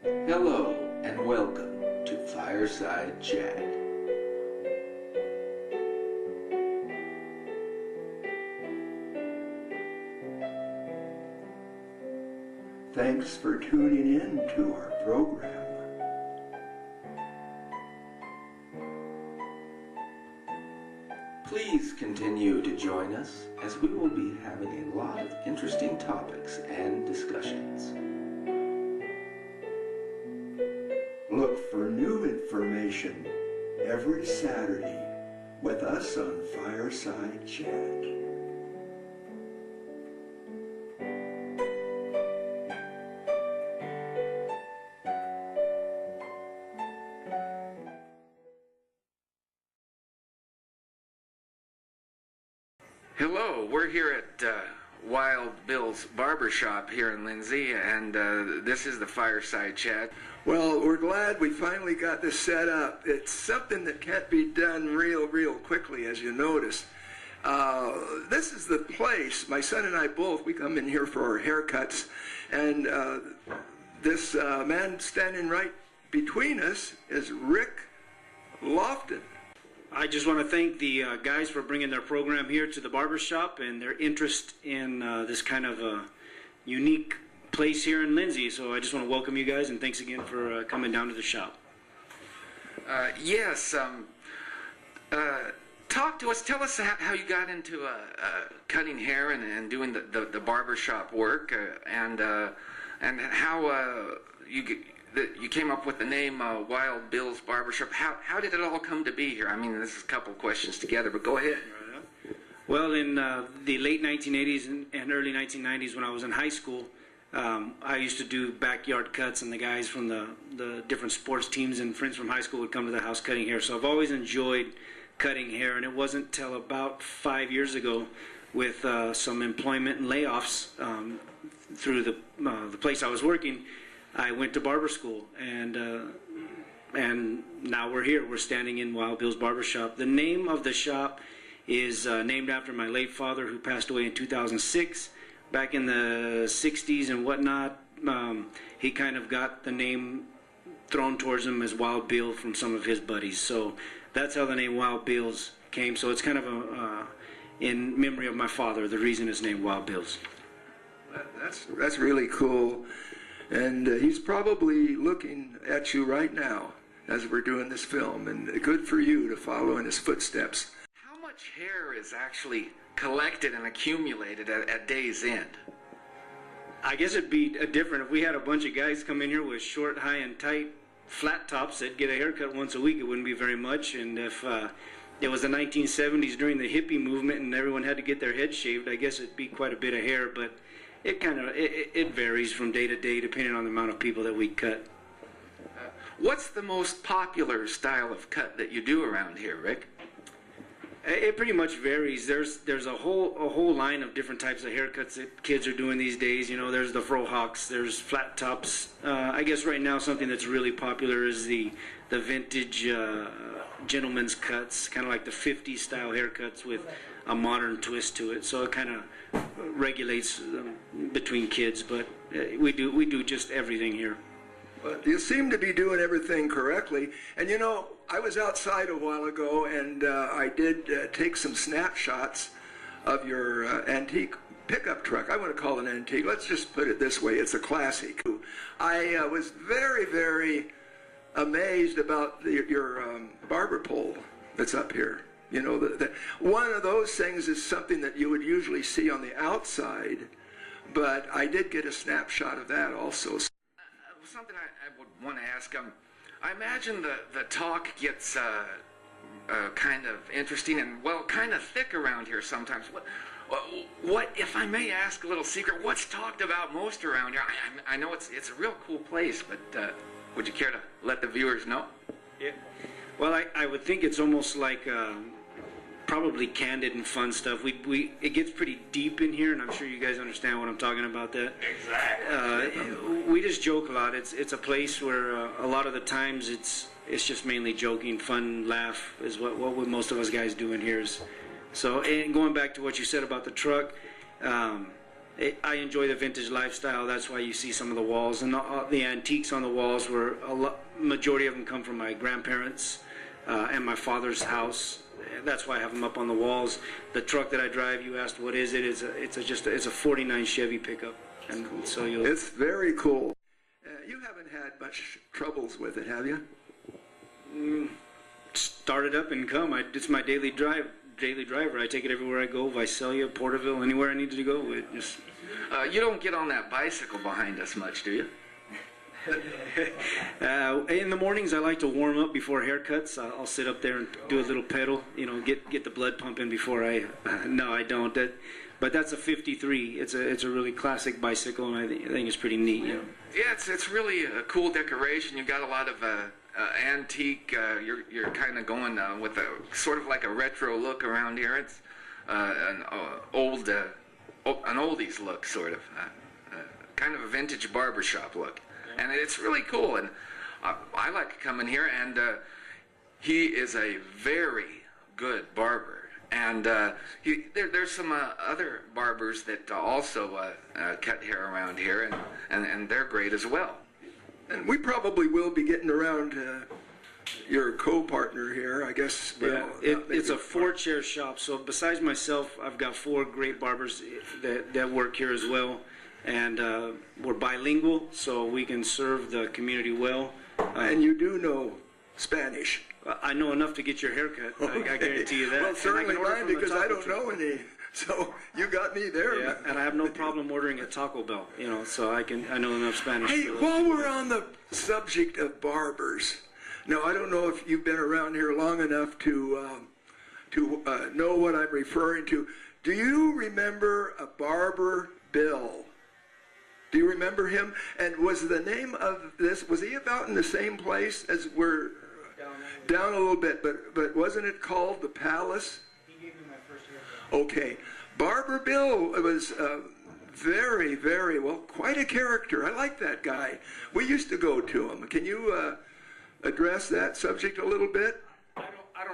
Hello and welcome to Fireside Chat. Thanks for tuning in to our program. Please continue to join us as we will be having a lot of interesting topics and discussions. Look for new information every Saturday with us on Fireside Chat. Hello, we're here at Wild Bill's Barber Shop here in Lindsay, and this is the Fireside Chat. Well, we're glad we finally got this set up. It's something that can't be done real quickly, as you notice. This is the place, my son and I both, we come in here for our haircuts, and this man standing right between us is Rick Loftin. I just want to thank the guys for bringing their program here to the barber shop and their interest in this kind of unique place here in Lindsay. So I just want to welcome you guys, and thanks again for coming down to the shop. Yes, talk to us. Tell us how you got into cutting hair and doing the barber shop work, and how you came up with the name Wild Bill's Barbershop. How did it all come to be here? I mean, this is a couple of questions together, but go ahead. Well, in the late 1980s and early 1990s, when I was in high school, I used to do backyard cuts, and the guys from the different sports teams and friends from high school would come to the house cutting hair. So I've always enjoyed cutting hair, and it wasn't until about 5 years ago, with some employment and layoffs through the place I was working, I went to barber school, and now we're here. We're standing in Wild Bill's Barbershop. The name of the shop is named after my late father, who passed away in 2006. Back in the 60s and whatnot, he kind of got the name thrown towards him as Wild Bill from some of his buddies. So that's how the name Wild Bill's came. So it's kind of in memory of my father, the reason it's named Wild Bill's. That's really cool. And he's probably looking at you right now as we're doing this film, and good for you to follow in his footsteps. How much hair is actually collected and accumulated at day's end? I guess it'd be different if we had a bunch of guys come in here with short, high, and tight flat tops that get a haircut once a week. It wouldn't be very much. And if it was the 1970s during the hippie movement and everyone had to get their head shaved, I guess it'd be quite a bit of hair, but it varies from day to day depending on the amount of people that we cut. What's the most popular style of cut that you do around here, Rick? It pretty much varies. There's a whole line of different types of haircuts that kids are doing these days. You know, there's the frohawks, there's flat tops. I guess right now something that's really popular is the vintage gentleman's cuts, kind of like the 50s style haircuts with a modern twist to it. So it kind of regulates between kids, but we do just everything here. Well, you seem to be doing everything correctly. And you know, I was outside a while ago, and I did take some snapshots of your antique pickup truck. I want to call it an antique. Let's just put it this way. It's a classic. I was very amazed about your barber pole that's up here. You know, one of those things is something that you would usually see on the outside, but I did get a snapshot of that also. Something I would want to ask, I imagine the talk gets kind of interesting and, well, kind of thick around here sometimes. What, if I may ask a little secret, what's talked about most around here? I know it's a real cool place, but would you care to let the viewers know? Yeah. Well, I would think it's almost like probably candid and fun stuff. It gets pretty deep in here, and I'm sure you guys understand what I'm talking about. That exactly. We just joke a lot. It's a place where a lot of the times it's just mainly joking, fun, laugh is what most of us guys do in here. So, and going back to what you said about the truck, I enjoy the vintage lifestyle. That's why you see some of the walls and the antiques on the walls. Were majority of them come from my grandparents and my father's house. That's why I have them up on the walls. The truck that I drive, you asked what is it? It's a 49 Chevy pickup, and so it's very cool. You haven't had much troubles with it, have you? Start it up and come. It's my daily driver. I take it everywhere I go. Visalia, Porterville, anywhere I need to go. You don't get on that bicycle behind us much, do you? In the mornings, I like to warm up before haircuts. I'll sit up there and do a little pedal, get the blood pumping before I. No, I don't. But that's a 53. It's a really classic bicycle, and I think it's pretty neat. Yeah, it's really a cool decoration. You've got a lot of antique. You're kind of going with a sort of like a retro look around here. It's an oldies look, sort of, kind of a vintage barbershop look. And it's really cool, and I like coming here, and he is a very good barber. And there's some other barbers that also cut hair around here, and they're great as well. And we probably will be getting around your co-partner here, I guess. Yeah, it's a 4-chair shop, so besides myself, I've got 4 great barbers that work here as well. And we're bilingual, so we can serve the community well. And you do know Spanish. I know enough to get your haircut. Okay. I guarantee you that. Well, certainly mine, because I don't know any. So you got me there. Yeah, and I have no problem ordering at Taco Bell. So I know enough Spanish. Hey, while we're on the subject of barbers, now I don't know if you've been around here long enough to know what I'm referring to. Do you remember a Barber Bill? Do you remember him? And was the name of this, was he about in the same place as we're down a little bit, but wasn't it called the Palace? He gave me my first haircut. Okay. Barber Bill was very, very, well, quite a character. I like that guy. We used to go to him. Can you address that subject a little bit? I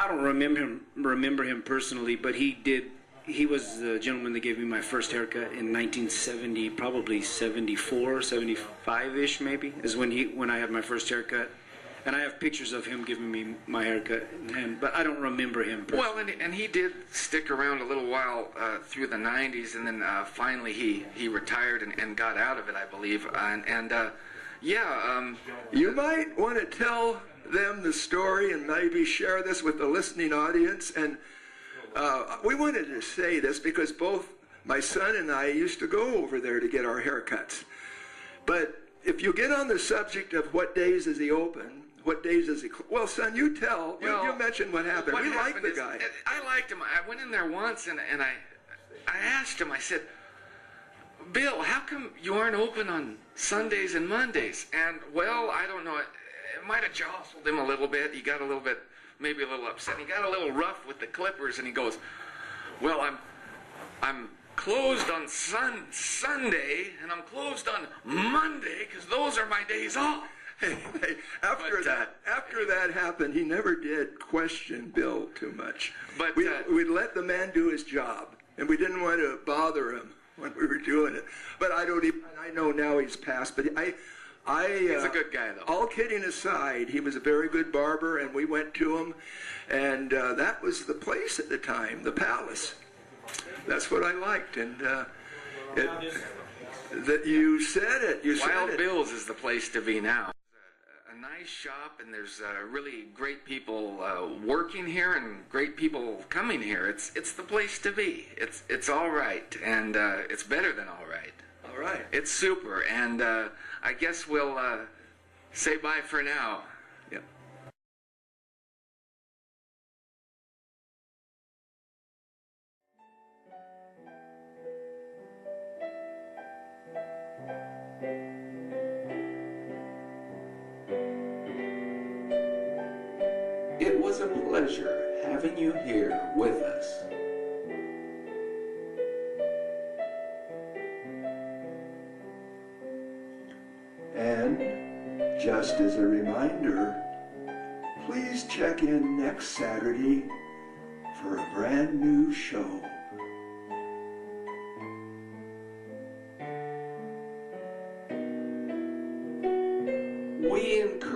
don't remember him personally, but he did. He was the gentleman that gave me my first haircut in 1970, probably 74, 75-ish maybe, is when I had my first haircut. And I have pictures of him giving me my haircut, but I don't remember him personally. Well, and he did stick around a little while through the 90s, and then finally he retired and got out of it, I believe. You might want to tell them the story and maybe share this with the listening audience. And we wanted to say this because both my son and I used to go over there to get our haircuts. But if you get on the subject of what days is he open, what days is he well, son, you tell. Well, you mentioned what happened. What we happened like the guy. I liked him. I went in there once and I asked him, I said, Bill, how come you aren't open on Sundays and Mondays? And, well, I don't know. It might have jostled him a little bit. He got a little bit, maybe a little upset. He got a little rough with the clippers, and he goes, well, I'm closed on Sunday, and I'm closed on Monday, because those are my days off. After that happened, he never did question Bill too much. But we'd let the man do his job, and we didn't want to bother him when we were doing it. But I know now he's passed. But he's a good guy, though. All kidding aside, he was a very good barber, and we went to him, and that was the place at the time, the Palace. That's what I liked, and that you said it. Wild Bill's is the place to be now. A nice shop, and there's really great people working here and great people coming here. It's the place to be. It's all right, and it's better than all right. All right. It's super, and I guess we'll say bye for now. Yep. It was a pleasure having you here with us. And just as a reminder, please check in next Saturday for a brand new show.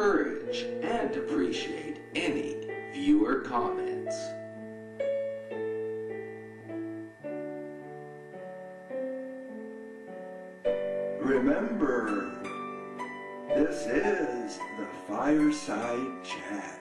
encourage and appreciate any viewer comments. Remember, this is the Fireside Chat.